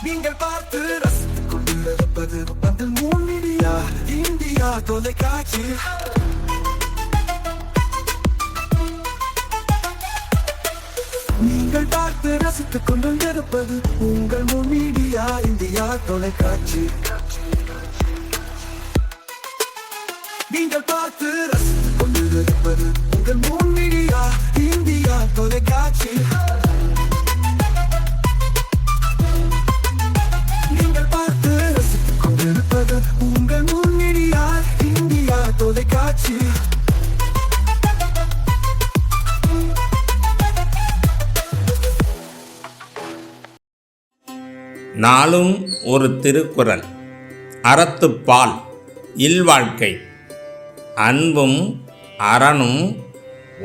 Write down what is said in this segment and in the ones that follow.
நீங்கள் பார்த்து ரசித்துக் கொண்டிருப்பது பந்தல் மீடியா இந்தியா தொலைக்காட்சி. நீங்கள் பார்த்து ரசித்துக் கொண்டிருப்பது உங்கள் மீடியா இந்தியா தொலைக்காட்சி. நீங்கள் பார்த்து ரசித்துக் கொண்டிருப்பது உங்கள் மீடியா இந்தியா தொலைக்காட்சி. நீங்கள் பார்த்து ரசித்துக் கொண்டிருப்பது உங்கள் மீடியா இந்தியா தொலைக்காட்சி. நாளும் ஒரு திருக்குறள். அறத்துப்பால் இல்வாழ்க்கை. அன்பும் அறனும்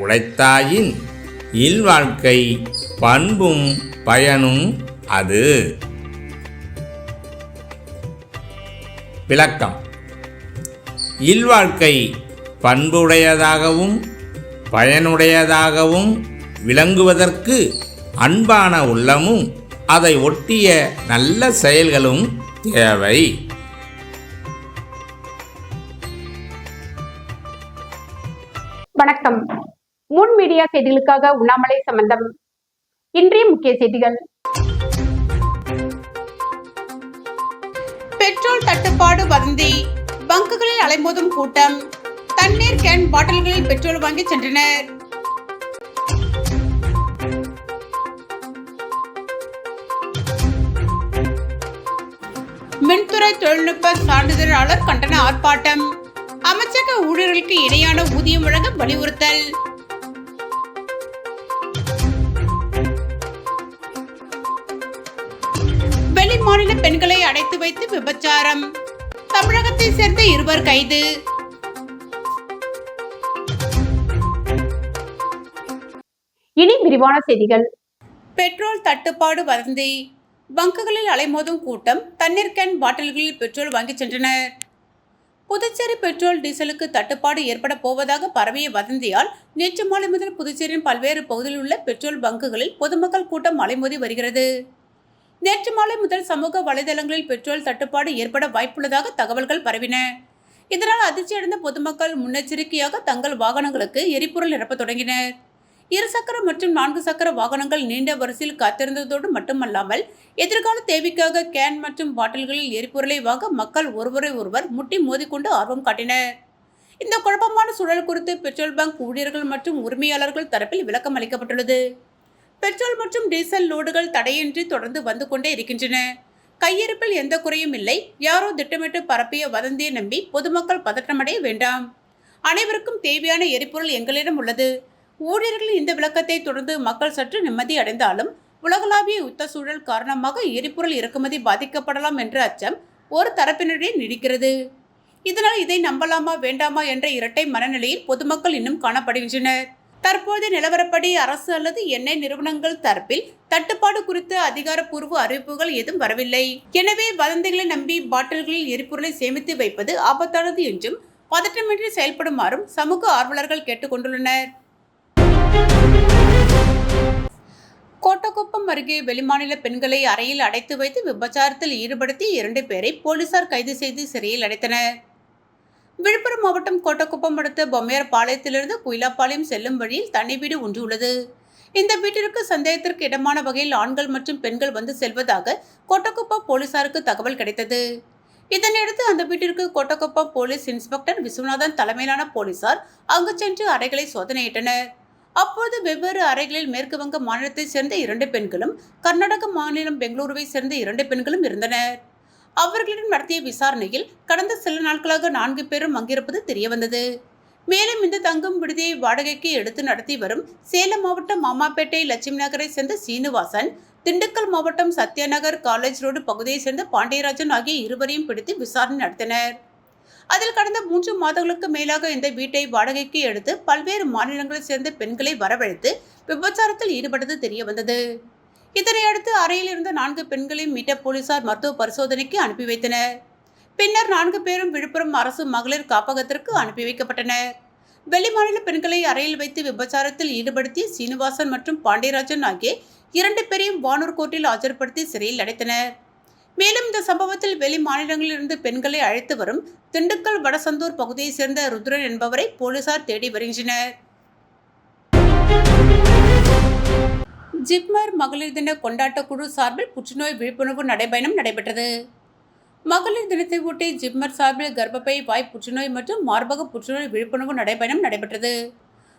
உழைத்தாயின் இல்வாழ்க்கை பண்பும் பயனும் அது. விளக்கம்: இல்வாழ்க்கை பண்புடையதாகவும் பயனுடையதாகவும் விளங்குவதற்கு அன்பான உள்ளமும் அதை ஒட்டிய நல்ல செயல்களும் தேவை. வணக்கம். முன் மீடியா செய்திகளுக்காக உண்ணாமலை சம்பந்தம். இன்றைய முக்கிய செய்திகள்: பெட்ரோல் தட்டுப்பாடு வதந்தி, பங்குகளில் அலைமோதும் கூட்டம், தண்ணீர் கேன் பாட்டில்களில் பெட்ரோல் வாங்கி சென்றனர். மின்துறை தொழில்நுட்ப சான்றிதழாளர் கண்டன ஆர்ப்பாட்டம், அமைச்சக ஊழியர்களுக்கு இணையான ஊதியம் வழங்க வலியுறுத்தல். வெளி மாநில பெண்களை அடைத்து வைத்து விபச்சாரம், தமிழகத்தை சேர்ந்த 2 கைது. இனி விரிவான செய்திகள். பெட்ரோல் தட்டுப்பாடு வதந்தி, பங்குகளில் அலைமோதும் கூட்டம், தண்ணீர் கேன் பாட்டில்களில் பெட்ரோல் வாங்கி சென்றனர். புதுச்சேரி பெட்ரோல் டீசலுக்கு தட்டுப்பாடு ஏற்பட போவதாக பரவிய வதந்தியால் நேற்று மாலை முதல் புதுச்சேரியின் பல்வேறு பகுதியில் உள்ள பெட்ரோல் பங்குகளில் பொதுமக்கள் கூட்டம் அலைமோதி வருகிறது. நேற்று மாலை முதல் சமூக வலைதளங்களில் பெட்ரோல் தட்டுப்பாடு ஏற்பட வாய்ப்புள்ளதாக தகவல்கள் பரவின. இதனால் அதிர்ச்சியடைந்த பொதுமக்கள் முன்னெச்சரிக்கையாக தங்கள் வாகனங்களுக்கு எரிபொருள் நிரப்ப தொடங்கினர். 2 சக்கர மற்றும் 4 சக்கர வாகனங்கள் நீண்ட வரிசையில் காத்திருந்ததோடு மட்டுமல்லாமல் எதிர்கால தேவைக்காக கேன் மற்றும் பாட்டில்களில் எரிபொருளை வாங்க மக்கள் ஒருவரை ஒருவர் முட்டி மோதிக்கொண்டு ஆர்வம் காட்டினர். இந்த குழப்பமான சூழல் குறித்து பெட்ரோல் பங்க் ஊழியர்கள் மற்றும் உரிமையாளர்கள் தரப்பில் விளக்கம் அளிக்கப்பட்டுள்ளது. பெட்ரோல் மற்றும் டீசல் லோடுகள் தடையின்றி தொடர்ந்து வந்து கொண்டே இருக்கின்றன. கையிருப்பில் எந்த குறையும் இல்லை. யாரோ திட்டமிட்டு பரப்பிய வதந்தியை நம்பி பொதுமக்கள் பதற்றமடைய வேண்டாம். அனைவருக்கும் தேவையான எரிபொருள் எங்களிடம் உள்ளது. ஊழியர்களின் இந்த விளக்கத்தை தொடர்ந்து மக்கள் சற்று நிம்மதி அடைந்தாலும் உலகளாவிய யுத்த சூழல் காரணமாக எரிபொருள் இறக்குமதி பாதிக்கப்படலாம் என்ற அச்சம் ஒரு தரப்பினரிடையே நீடிக்கிறது. இதனால் இதை நம்பலாமா வேண்டாமா என்ற இரட்டை மனநிலையில் பொதுமக்கள் இன்னும் காணப்படுகின்றனர். தற்போது நிலவரப்படி அரசு அல்லது எண்ணெய் நிறுவனங்கள் தரப்பில் தட்டுப்பாடு குறித்த அதிகாரப்பூர்வ அறிவிப்புகள் எதுவும் வரவில்லை. எனவே வதந்திகளை நம்பி பாட்டில்களில் எரிபொருளை சேமித்து வைப்பது ஆபத்தானது என்றும் பதற்றமின்றி செயல்படுமாறும் சமூக ஆர்வலர்கள் கேட்டுக்கொண்டுள்ளனர். கோட்டக்குப்பம் அருகே வெளிமாநில பெண்களை அறையில் அடைத்து வைத்து விபச்சாரத்தில் ஈடுபடுத்திய 2 பேரை போலீசார் கைது செய்து சிறையில் அடைத்தனர். விழுப்புரம் மாவட்டம் கோட்டக்குப்பம் அடுத்த பொம்மையார் பாளையத்திலிருந்து குயிலாப்பாளையம் செல்லும் வழியில் தனி வீடு ஒன்று உள்ளது. இந்த வீட்டிற்கு சந்தேகத்திற்கு இடமான வகையில் ஆண்கள் மற்றும் பெண்கள் வந்து செல்வதாக கோட்டக்குப்பம் போலீசாருக்கு தகவல் கிடைத்தது. இதனையடுத்து அந்த வீட்டிற்கு கோட்டக்குப்பம் போலீஸ் இன்ஸ்பெக்டர் விஸ்வநாதன் தலைமையிலான போலீசார் அங்கு சென்று அறைகளை சோதனையிட்டனர். அப்போது வெவ்வேறு அறைகளில் மேற்கு வங்க மாநிலத்தை சேர்ந்த 2 பெண்களும் கர்நாடக மாநிலம் பெங்களூருவை சேர்ந்த 2 பெண்களும் இருந்தனர். அவர்களிடம் நடத்திய விசாரணையில் கடந்த சில நாட்களாக 4 பேரும் அங்கிருப்பது தெரியவந்தது. மேலும் இந்த தங்கும் விடுதியை வாடகைக்கு எடுத்து நடத்தி வரும் சேலம் மாவட்டம் மாமாப்பேட்டை லட்சுமி நகரை சேர்ந்த சீனிவாசன், திண்டுக்கல் மாவட்டம் சத்யாநகர் காலேஜ் ரோடு பகுதியை சேர்ந்த பாண்டியராஜன் ஆகிய 2 பிடித்து விசாரணை நடத்தினர். அதில் கடந்த 3 மாதங்களுக்கு மேலாக இந்த வீட்டை வாடகைக்கு எடுத்து பல்வேறு மாநிலங்களைச் சேர்ந்த பெண்களை வரவழைத்து விபச்சாரத்தில் ஈடுபட்டது தெரிய வந்தது. இதனையடுத்து அறையில் இருந்த 4 பெண்களையும் மீட்ட போலீசார் மருத்துவ பரிசோதனைக்கு அனுப்பி வைத்தனர். பின்னர் 4 பேரும் விழுப்புரம் அரசு மகளிர் காப்பகத்திற்கு அனுப்பி வைக்கப்பட்டனர். வெளிமாநில பெண்களை அறையில் வைத்து விபச்சாரத்தில் ஈடுபடுத்திய சீனிவாசன் மற்றும் பாண்டியராஜன் ஆகிய 2 பேரையும் வானூர் கோர்ட்டில் ஆஜர்படுத்தி சிறையில் அடைத்தனர். மேலும் இந்த சம்பவத்தில் வெளி மாநிலங்களிலிருந்து பெண்களை அழைத்து வரும் திண்டுக்கல் வடசந்தூர் பகுதியைச் சேர்ந்த ருத்ரன் என்பவரை போலீசார் தேடி வருகின்றனர். ஜிப்மர் மகளிர் தின கொண்டாட்ட குழு சார்பில் புற்றுநோய் விழிப்புணர்வு நடைபயணம் நடைபெற்றது. மகளிர் தினத்தை ஒட்டி ஜிப்மர் சார்பில் கர்ப்பப்பை வாய் புற்றுநோய் மற்றும் மார்பக புற்றுநோய் விழிப்புணர்வு நடைபயணம் நடைபெற்றது.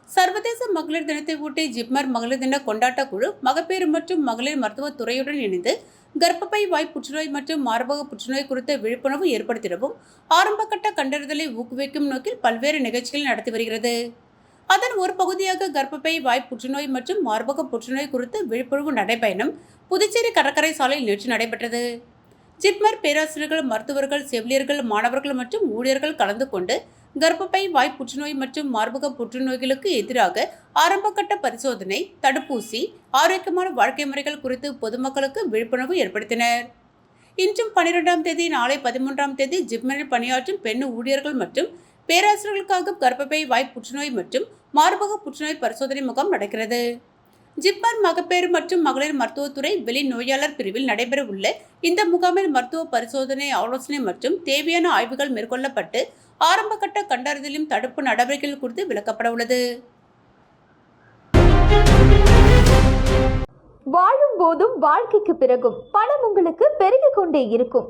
சர்வதேச மகளிர் தினத்தை ஒட்டி ஜிப்மர் மகளிர் தின கொண்டாட்ட குழு மகப்பேறு மற்றும் மகளிர் மருத்துவத் துறையுடன் இணைந்து கர்ப்பப்பை வாய் புற்றுநோய் மற்றும் மார்பக புற்றுநோய் குறித்த விழிப்புணர்வு ஏற்படுத்திடவும் ஆரம்பகட்ட கண்டறிதலை ஊக்குவிக்கும் நோக்கில் பல்வேறு நிகழ்ச்சிகள் நடத்தி வருகிறது. அதன் ஒரு பகுதியாக கர்ப்பப்பை வாய் புற்றுநோய் மற்றும் மார்பக புற்றுநோய் குறித்த விழிப்புணர்வு நடைபயணம் புதுச்சேரி கடற்கரை சாலையில் நேற்று நடைபெற்றது. ஜிப்மர் பேராசிரியர்கள், மருத்துவர்கள், செவிலியர்கள், மாணவர்கள் மற்றும் ஊழியர்கள் கலந்து கொண்டு கர்ப்பப்பை வாய் புற்றுநோய் மற்றும் மார்பக புற்றுநோய்களுக்கு எதிராக ஆரம்பகட்ட பரிசோதனை, தடுப்பூசி, ஆரோக்கியமான வாழ்க்கை முறைகள் குறித்து பொதுமக்களுக்கு விழிப்புணர்வு ஏற்படுத்தினர். இன்றும் 12ஆம் தேதி, நாளை 13ஆம் தேதி ஜிப்மரில் பணியாற்றும் பெண் ஊழியர்கள் மற்றும் பேராசிரியர்களுக்காக கர்ப்பப்பை வாய் புற்றுநோய் மற்றும் மார்பக புற்றுநோய் பரிசோதனை முகாம் நடக்கிறது. ஜிப்மர் மகப்பேறு மற்றும் மகளிர் மருத்துவத்துறை வெளி நோயாளர் பிரிவில் நடைபெற உள்ள இந்த முகாமில் மருத்துவ பரிசோதனை, ஆலோசனை மற்றும் தேவையான ஆய்வுகள் மேற்கொள்ளப்பட்டு ஆரம்பகட்ட கண்டறிதலும் தடுப்பு நடவடிக்கைகள் குறித்து விளக்கப்பட உள்ளது. வாழும் போதும் வாழ்க்கைக்கு பிறகும் பணம் உங்களுக்கு பெருகிக் கொண்டே இருக்கும்.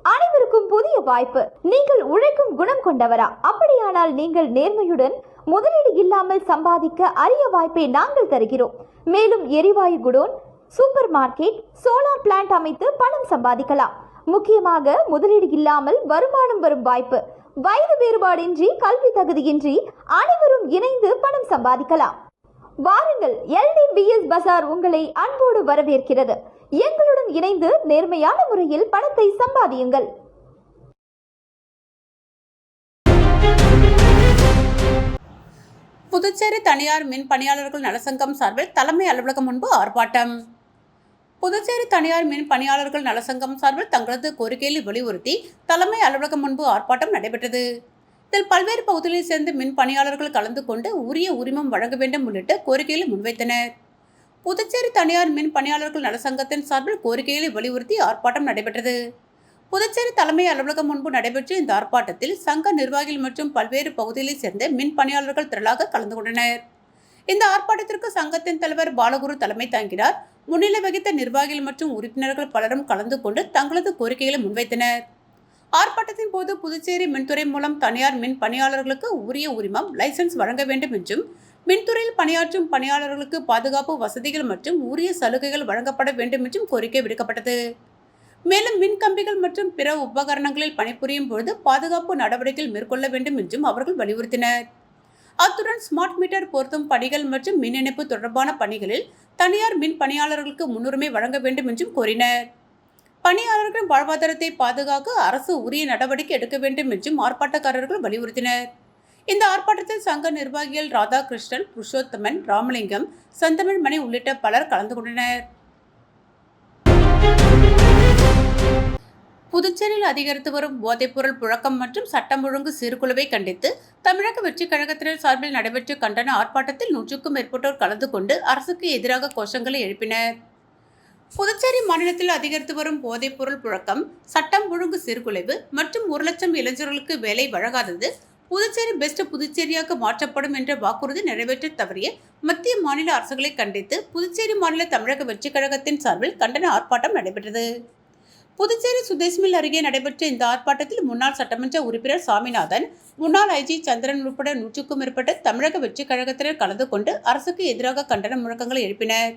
அனைவருக்கும் புதிய வாய்ப்பு. நீங்கள் உழைக்கும் குணம் கொண்டவரா? அப்படியானால் நீங்கள் நேர்மையுடன் முதலீடு இல்லாமல் சம்பாதிக்க அரிய வாய்ப்பை நாங்கள் தருகிறோம். மேலும் எரிவாயு godown, super market, solar plant அமைத்து பணம் சம்பாதிக்கலாம். முக்கியமாக முதலீடு இல்லாமல் வருமானம் வரும் வாய்ப்பு. வயது வேறுபாடின்றி, கல்வி தகுதியின்றி அனைவரும் இணைந்து பணம் சம்பாதிக்கலாம். வாருங்கள், LDBS பஜார் உங்களை அன்போடு வரவேற்கிறது. எங்களுடன் இணைந்து நேர்மையான முறையில் பணத்தை சம்பாதியுங்கள். புதுச்சேரி தனியார் மின் பணியாளர்கள் நலசங்கம் சார்பில் தலைமை அலுவலகம் முன்பு ஆர்ப்பாட்டம். புதுச்சேரி தனியார் மின் பணியாளர்கள் நலசங்கம் சார்பில் தங்களது கோரிக்கையை வலியுறுத்தி தலைமை அலுவலகம் முன்பு ஆர்ப்பாட்டம் நடைபெற்றது. இதில் பல்வேறு பகுதிகளில் சேர்ந்து மின் பணியாளர்கள் கலந்து கொண்டு உரிய உரிமம் வழங்க வேண்டும் உள்ளிட்ட கோரிக்கைகளை முன்வைத்தனர். புதுச்சேரி தனியார் மின் பணியாளர்கள் நலசங்கத்தின் சார்பில் கோரிக்கைகளை வலியுறுத்தி ஆர்ப்பாட்டம் நடைபெற்றது. புதுச்சேரி தலைமை அலுவலகம் முன்பு நடைபெற்ற இந்த ஆர்ப்பாட்டத்தில் சங்க நிர்வாகிகள் மற்றும் பல்வேறு பகுதிகளைச் சேர்ந்த மின் பணியாளர்கள் திரளாக கலந்து கொண்டனர். இந்த ஆர்ப்பாட்டத்திற்கு சங்கத்தின் தலைவர் பாலகுரு தலைமை தாங்கினார். முன்னிலை வகித்த நிர்வாகிகள் மற்றும் உறுப்பினர்கள் பலரும் கலந்து கொண்டு தங்களது கோரிக்கைகளை முன்வைத்தனர். ஆர்ப்பாட்டத்தின் போது புதுச்சேரி மின்துறை மூலம் தனியார் மின் பணியாளர்களுக்கு உரிய உரிமம், லைசன்ஸ் வழங்க வேண்டும் என்றும், மின்துறையில் பணியாற்றும் பணியாளர்களுக்கு பாதுகாப்பு வசதிகள் மற்றும் உரிய சலுகைகள் வழங்கப்பட வேண்டும் என்றும் கோரிக்கை விடுக்கப்பட்டது. மேலும் மின் கம்பிகள் மற்றும் பிற உபகரணங்களில் பணிபுரியும் பொழுது பாதுகாப்பு நடவடிக்கைகள் மேற்கொள்ள வேண்டும் என்றும் அவர்கள் வலியுறுத்தினர். அத்துடன் ஸ்மார்ட் மீட்டர் பொருத்தும் பணிகள் மற்றும் மின் இணைப்பு தொடர்பான பணிகளில் தனியார் மின் பணியாளர்களுக்கு முன்னுரிமை வழங்க வேண்டும் என்றும் கோரினர். பணியாளர்களின் வாழ்வாதாரத்தை பாதுகாக்க அரசு உரிய நடவடிக்கை எடுக்க வேண்டும் என்றும் ஆர்ப்பாட்டக்காரர்கள் வலியுறுத்தினர். இந்த ஆர்ப்பாட்டத்தில் சங்க நிர்வாகிகள் ராதாகிருஷ்ணன், புருஷோத்தமன், ராமலிங்கம், சந்தமிழ்மணி உள்ளிட்ட பலர் கலந்து கொண்டனர். புதுச்சேரியில் அதிகரித்து வரும் போதைப்பொருள் புழக்கம் மற்றும் சட்டம் ஒழுங்கு சீர்குலைவை கண்டித்து தமிழக வெற்றிக் கழகத்தினர் சார்பில் நடைபெற்ற கண்டன ஆர்ப்பாட்டத்தில் 100க்கும் மேற்பட்டோர் கலந்து கொண்டு அரசுக்கு எதிராக கோஷங்களை எழுப்பினர். புதுச்சேரி மாநிலத்தில் அதிகரித்து வரும் போதைப்பொருள் புழக்கம், சட்டம் ஒழுங்கு சீர்குலைவு மற்றும் 1 லட்சம் இளைஞர்களுக்கு வேலை வழங்காதது புதுச்சேரி பெஸ்ட் புதுச்சேரியாக மாற்றப்படும் என்ற வாக்குறுதி நிறைவேற்ற தவறிய மத்திய மாநில அரசுகளை கண்டித்து புதுச்சேரி மாநில தமிழக வெற்றிக் கழகத்தின் சார்பில் கண்டன ஆர்ப்பாட்டம் நடைபெற்றது. புதுச்சேரி சுதேஷ்மில் அருகே நடைபெற்ற இந்த ஆர்ப்பாட்டத்தில் முன்னாள் சட்டமன்ற உறுப்பினர் சாமிநாதன், முன்னாள் IG சந்திரன் உட்பட 100க்கும் மேற்பட்ட தமிழக வெற்றிக் கழகத்தினர் கலந்து கொண்டு அரசுக்கு எதிராக கண்டன முழக்கங்களை எழுப்பினர்.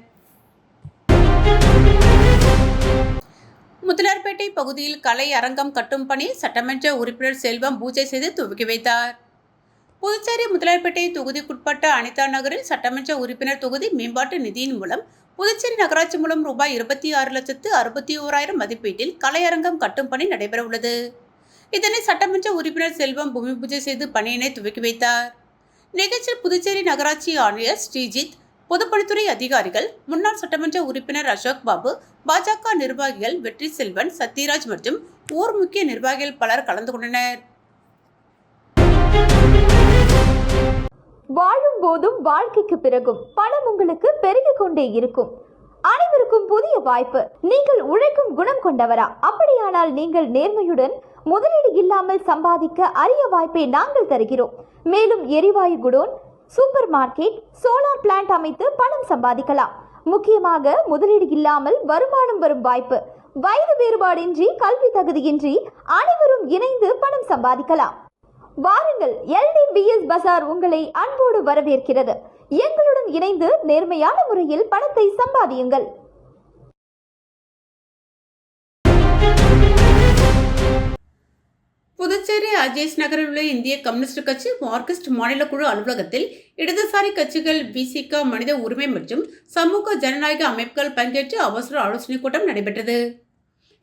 முதலார்பேட்டை பகுதியில் கலை அரங்கம் கட்டும் பணி சட்டமன்ற உறுப்பினர் செல்வம் பூஜை செய்து துவக்கி வைத்தார். புதுச்சேரி முதலார்பேட்டை தொகுதிக்குட்பட்ட அனிதா நகரில் சட்டமன்ற உறுப்பினர் தொகுதி மேம்பாட்டு நிதியின் மூலம் புதுச்சேரி நகராட்சி மூலம் ரூபாய் 26,61,000 மதிப்பீட்டில் கலையரங்கம் கட்டும் பணி நடைபெற உள்ளது. இதனை சட்டமன்ற உறுப்பினர் செல்வம் பூமி பூஜை செய்து பணியினை துவக்கி வைத்தார். நிகழ்ச்சியில் புதுச்சேரி நகராட்சி ஆணையர் ஸ்ரீஜித், பொதுப்பணித்துறை அதிகாரிகள், முன்னாள் சட்டமன்ற உறுப்பினர் அசோக் பாபு, பாஜக நிர்வாகிகள் வெற்றி செல்வன், சத்யராஜ் மற்றும் ஊர் முக்கிய நிர்வாகிகள் பலர் கலந்து கொண்டனர். வாழும் போதும் வாழ்க்கைக்கு பிறகும் பணம் உங்களுக்கு பெருகிக் கொண்டே இருக்கும். அனைவரும் அனைவருக்கும் புதிய வாய்ப்பு. நீங்கள் உழைக்கும் குணம் கொண்டவரா? அப்படியானால் நீங்கள் நேர்மையுடன் முதலீடு இல்லாமல் சம்பாதிக்க அரிய வாய்ப்பை நாங்கள் தருகிறோம். மேலும் எரிவாயு godown, super market, solar plant அமைத்து பணம் சம்பாதிக்கலாம். முக்கியமாக முதலீடு இல்லாமல் வருமானம் வரும் வாய்ப்பு. வயது வேறுபாடின்றி, கல்வி தகுதியின்றி அனைவரும் இணைந்து பணம் சம்பாதிக்கலாம். வாருங்கள், LDBS பஜார் உங்களை அன்போடு வரவேற்கிறது. எங்களுடன் இணைந்து நேர்மையான முறையில் பணத்தை சம்பாதியுங்கள். புதுச்சேரி அஜேஸ் நகரில் உள்ள இந்திய கம்யூனிஸ்ட் கட்சி மார்க்சிஸ்ட் மாநில குழு அலுவலகத்தில் இடதுசாரி கட்சிகள், விசிக, மனித உரிமை மற்றும் சமூக ஜனநாயக அமைப்புகள் பங்கேற்று அவசர ஆலோசனைக் கூட்டம் நடைபெற்றது.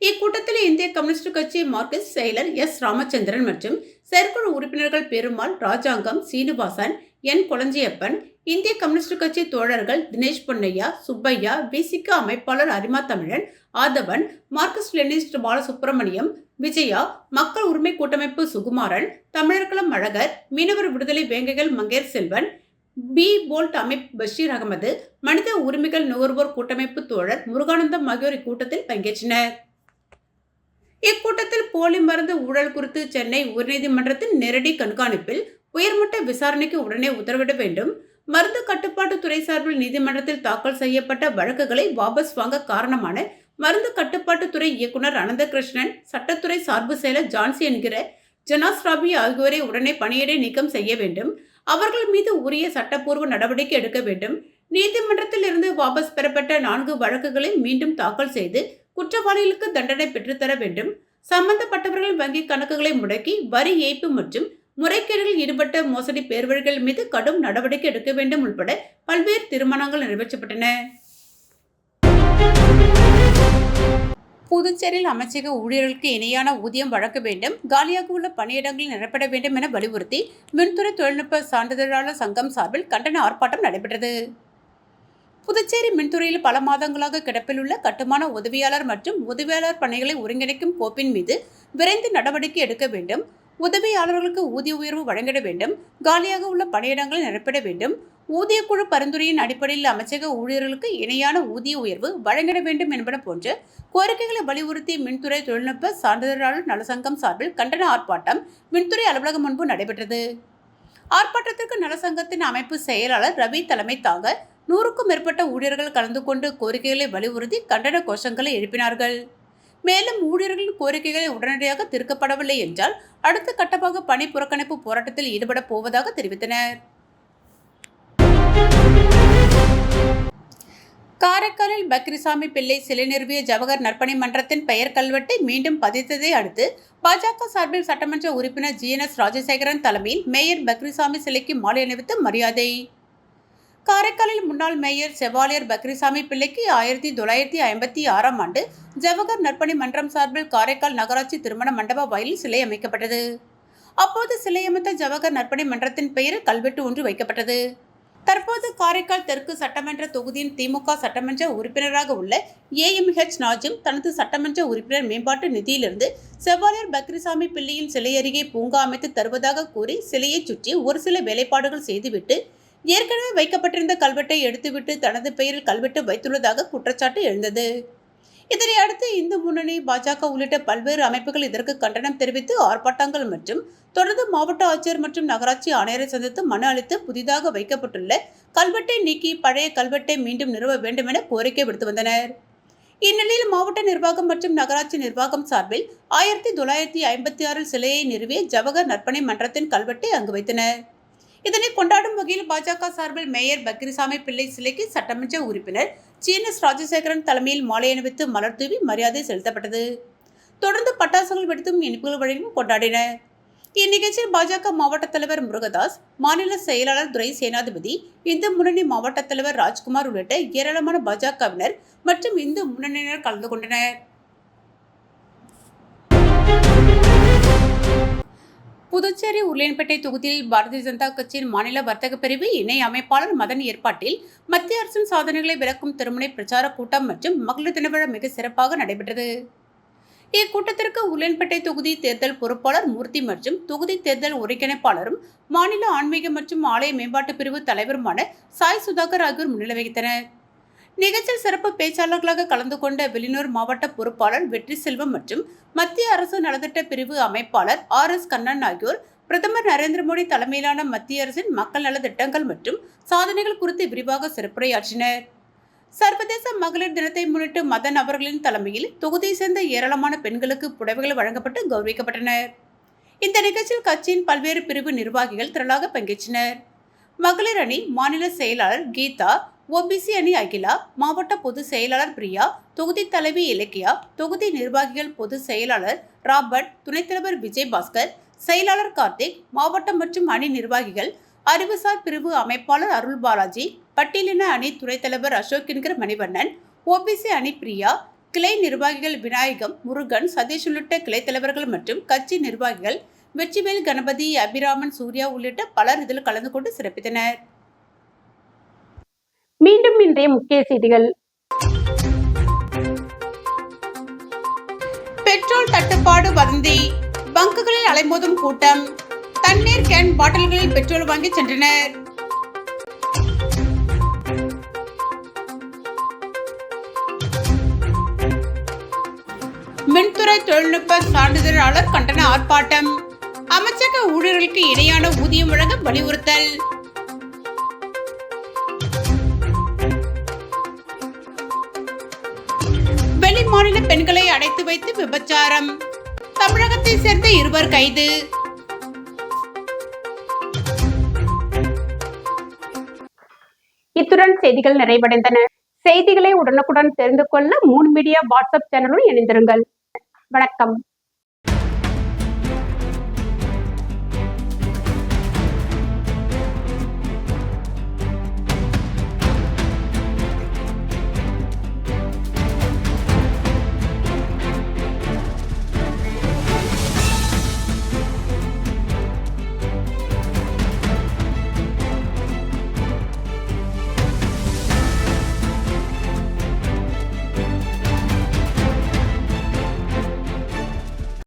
இக்கூட்டத்தில் இந்திய கம்யூனிஸ்ட் கட்சி மார்க்சிஸ்ட் செயலர் S. ராமச்சந்திரன் மற்றும் செயற்குழு உறுப்பினர்கள் பெருமாள், ராஜாங்கம், சீனிவாசன், N. கொளஞ்சியப்பன், இந்திய கம்யூனிஸ்ட் கட்சி தோழர்கள் தினேஷ் பொன்னையா, சுப்பையா, விசிக அமைப்பாளர் அரிமா தமிழன், ஆதவன், மார்க்சிஸ்ட் லெனினிஸ்ட் பாலசுப்ரமணியம், விஜயா, மக்கள் உரிமை கூட்டமைப்பு சுகுமாரன், தமிழர்குளம் அழகர், மீனவர் விடுதலை வேங்கைகள் மங்கேர் செல்வன், பி. போல்ட் அமைப்பு பஷீர் அகமது, மனித உரிமைகள் நுகர்வோர் கூட்டமைப்பு தோழர் முருகானந்தம் ஆகியோர் இக்கூட்டத்தில் பங்கேற்றனர். இக்கூட்டத்தில் போலி மருந்து ஊழல் குறித்து சென்னை உயர்நீதிமன்றத்தின் நேரடி கண்காணிப்பில் உயர்மட்ட விசாரணைக்கு உடனே உத்தரவிட வேண்டும், மருந்து கட்டுப்பாட்டு துறை சார்பில் நீதிமன்றத்தில் தாக்கல் செய்யப்பட்ட வழக்குகளை வாபஸ் வாங்க காரணமான மருந்து கட்டுப்பாட்டு துறை இயக்குனர் அனந்தகிருஷ்ணன், சட்டத்துறை சார்பு செயலர் ஜான்சி என்கிற ஜனாஸ் ராபி ஆகியோரை உடனே பணியிடை நீக்கம் செய்ய வேண்டும், அவர்கள் மீது உரிய சட்டப்பூர்வ நடவடிக்கை எடுக்க வேண்டும், நீதிமன்றத்தில் இருந்து வாபஸ் பெறப்பட்ட 4 வழக்குகளை மீண்டும் தாக்கல் செய்து குற்றவாளிகளுக்கு தண்டனை பெற்றுத்தர வேண்டும், சம்பந்தப்பட்டவர்கள் வங்கி கணக்குகளை முடக்கி வரி ஏய்ப்பு மற்றும் முறைகேடுகளில் ஈடுபட்ட மோசடி பேர்வழிகள் மீது கடும் நடவடிக்கை எடுக்க வேண்டும் உள்பட பல்வேறு தீர்மானங்கள் நிறைவேற்றப்பட்டன. புதுச்சேரியில் அமைச்சக ஊழியர்களுக்கு இணையான ஊதியம் வழங்க வேண்டும், காலியாக உள்ள பணியிடங்களில் நிரப்பட வேண்டும் என வலியுறுத்தி மின்துறை தொழில்நுட்ப சான்றிதழாளர் சங்கம் சார்பில் கண்டன ஆர்ப்பாட்டம் நடைபெற்றது. புதுச்சேரி மின்துறையில் பல மாதங்களாக கிடப்பில் உள்ள கட்டுமான உதவியாளர் மற்றும் உதவியாளர் பணிகளை ஒருங்கிணைக்கும் கோப்பின் மீது விரைந்து நடவடிக்கை எடுக்க வேண்டும், உதவியாளர்களுக்கு ஊதிய உயர்வு வழங்கிட வேண்டும், காலியாக உள்ள பணியிடங்களை நிரப்பிட வேண்டும், ஊதியக்குழு பரிந்துரையின் அடிப்படையில் அமைச்சக ஊழியர்களுக்கு இணையான ஊதிய உயர்வு வழங்கிட வேண்டும் என்பன போன்ற கோரிக்கைகளை வலியுறுத்தி மின்துறை தொழில்நுட்ப சான்றிதழாளர் நலசங்கம் சார்பில் கண்டன ஆர்ப்பாட்டம் மின்துறை அலுவலகம் முன்பு நடைபெற்றது. ஆர்ப்பாட்டத்திற்கு நலசங்கத்தின் அமைப்பு செயலாளர் ரவி தலைமை தாங்க 100க்கும் மேற்பட்ட ஊழியர்கள் கலந்து கொண்டு கோரிக்கைகளை வலியுறுத்தி கண்டன கோஷங்களை எழுப்பினார்கள். மேலும் ஊழியர்களின் கோரிக்கைகளை உடனடியாக தீர்க்கப்படவில்லை என்றால் அடுத்த கட்டமாக பணி புறக்கணிப்பு போராட்டத்தில் ஈடுபட போவதாக தெரிவித்தனர். காரைக்காலில் பக்ரிசாமி பிள்ளை சிலை நிறுவிய ஜவஹர் நற்பணி மன்றத்தின் பெயர் கல்வெட்டை மீண்டும் பதித்ததை அடுத்து பாஜக சார்பில் சட்டமன்ற உறுப்பினர் GNS ராஜசேகரன் தலைமையில் மேயர் பக்ரிசாமி சிலைக்கு மாலை அணிவித்து மரியாதை. காரைக்காலில் முன்னாள் மேயர் செவாலியர் பக்ரிசாமி பிள்ளைக்கு 1956ஆம் ஆண்டு ஜவஹர் நற்பணி மன்றம் சார்பில் காரைக்கால் நகராட்சி திருமண மண்டப வாயிலில் சிலை அமைக்கப்பட்டது. அப்போது சிலை அமைத்த ஜவஹர் நற்பணி மன்றத்தின் பெயரில் கல்வெட்டு ஒன்று வைக்கப்பட்டது. தற்போது காரைக்கால் தெற்கு சட்டமன்ற தொகுதியின் திமுக சட்டமன்ற உறுப்பினராக உள்ள AMH நாஜிம் தனது சட்டமன்ற உறுப்பினர் மேம்பாட்டு நிதியிலிருந்து செவாலியர் பக்ரிசாமி பிள்ளையின் சிலை அருகே பூங்கா அமைத்து தருவதாக கூறி சிலையை சுற்றி ஒரு சில வேலைப்பாடுகள் செய்துவிட்டு ஏற்கனவே வைக்கப்பட்டிருந்த கல்வெட்டை எடுத்துவிட்டு தனது பெயரில் கல்வெட்டு வைத்துள்ளதாக குற்றச்சாட்டு எழுந்தது. இதனை அடுத்து இந்து முன்னணி, பாஜக உள்ளிட்ட பல்வேறு அமைப்புகள் இதற்கு கண்டனம் தெரிவித்து ஆர்ப்பாட்டங்கள் மற்றும் தொடர்ந்து மாவட்ட ஆட்சியர் மற்றும் நகராட்சி ஆணையரை சந்தித்து மனு அளித்து புதிதாக வைக்கப்பட்டுள்ள கல்வெட்டை நீக்கி பழைய கல்வெட்டை மீண்டும் நிறுவ வேண்டும் என கோரிக்கை விடுத்து வந்தனர். இந்நிலையில் மாவட்ட நிர்வாகம் மற்றும் நகராட்சி நிர்வாகம் சார்பில் 1956இல் சிலையை நிறுவிய ஜவஹர் நற்பணி மன்றத்தின் கல்வெட்டை அங்கு வைத்தனர். இதனை கொண்டாடும் வகையில் பாஜக சார்பில் மேயர் பக்ரிசாமி பிள்ளை சிலைக்கு சட்டமன்ற உறுப்பினர் GNS ராஜசேகரன் தலைமையில் மாலை அணிவித்து மலர் தூவி மரியாதை செலுத்தப்பட்டது. தொடர்ந்து பட்டாசுகள் வெடித்தும் இனிப்புகள் வழங்கியும் கொண்டாடினர். இந்நிகழ்ச்சியில் பாஜக மாவட்ட தலைவர் முருகதாஸ், மாநில செயலாளர் துரை சேனாதிபதி, இந்து முன்னணி மாவட்ட தலைவர் ராஜ்குமார் உள்ளிட்ட ஏராளமான பாஜகவினர் மற்றும் இந்து முன்னணியினர் கலந்து கொண்டனர். புதுச்சேரி உருளையன்பேட்டை தொகுதியில் பாரதிய ஜனதா கட்சியின் மாநில வர்த்தக பிரிவு இணை அமைப்பாளர் மதன் ஏற்பாட்டில் மத்திய அரசின் சாதனைகளை விளக்கும் திருமுனை பிரச்சார கூட்டம் மற்றும் மகளிர் தின விழா மிக சிறப்பாக நடைபெற்றது. இக்கூட்டத்திற்கு உருளையன்பேட்டை தொகுதி தேர்தல் பொறுப்பாளர் மூர்த்தி மற்றும் தொகுதி தேர்தல் ஒருங்கிணைப்பாளரும் மாநில ஆன்மீக மற்றும் ஆலய மேம்பாட்டு பிரிவு தலைவருமான சாய் சுதாகர் ஆகியோர் முன்னிலை வகித்தனர். நிகழ்ச்சியில் சிறப்பு பேச்சாளர்களாக கலந்து கொண்ட வெளியூர் மாவட்ட பொறுப்பாளர் வெற்றி செல்வம் மற்றும் மத்திய அரசு நலத்திட்ட பிரிவு அமைப்பாளர் RS கண்ணன் ஆகியோர் பிரதமர் நரேந்திர மோடி தலைமையிலான மத்திய அரசின் மக்கள் நல திட்டங்கள் மற்றும் சாதனைகள் குறித்து விரிவாக சிறப்புரையாற்றினர். சர்வதேச மகளிர் தினத்தை முன்னிட்டு மதன் அவர்களின் தலைமையில் தொகுதியை சேர்ந்த ஏராளமான பெண்களுக்கு புடவைகள் வழங்கப்பட்டு கௌரவிக்கப்பட்டனர். இந்த நிகழ்ச்சியில் கட்சியின் பல்வேறு பிரிவு நிர்வாகிகள் திரளாக பங்கேற்றனர். மகளிர் அணி மாநில செயலாளர் கீதா, OBC அணி அகிலா, மாவட்ட பொதுச் செயலாளர் பிரியா, தொகுதி தலைவி இலக்கியா, தொகுதி நிர்வாகிகள் பொதுச் செயலாளர் ராபர்ட், துணைத் தலைவர் விஜயபாஸ்கர், செயலாளர் கார்த்திக், மாவட்ட மற்றும் அணி நிர்வாகிகள், அறிவுசார் பிரிவு அமைப்பாளர் அருள் பாலாஜி, பட்டியலின அணி துணைத் தலைவர் அசோக் என்கிற மணிவண்ணன், OBC அணி பிரியா, கிளை நிர்வாகிகள் விநாயகம், முருகன், சதீஷ் உள்ளிட்ட கிளை தலைவர்கள் மற்றும் கட்சி நிர்வாகிகள் வெற்றிவேல், கணபதி, அபிராமன், சூர்யா உள்ளிட்ட பலர் இதில் கலந்து கொண்டு சிறப்பித்தனர். மீண்டும் இன்றைய முக்கிய செய்திகள். பெட்ரோல் தட்டுப்பாடு வதந்தி, பங்குகளில் அலைமோதும் கூட்டம், தண்ணீர் கேன் பாட்டில்களில் பெட்ரோல் வாங்கி சென்றனர். மின்துறை தொழில்நுட்ப சான்றிதழாளர் கண்டன ஆர்ப்பாட்டம், அமைச்சக ஊழியர்களுக்கு இணையான ஊதியம் வழங்க வலியுறுத்தல். வெளி மாநில பெண்களை அடைத்து வைத்து விபச்சாரம், தமிழகத்தை சேர்ந்த 2 கைது. இத்துடன் செய்திகள் நிறைவடைந்தன. செய்திகளை உடனுக்குடன் தெரிந்து கொள்ள 3 மீடியா வாட்ஸ்அப் சேனலுடன் இணைந்திருங்கள். வணக்கம்.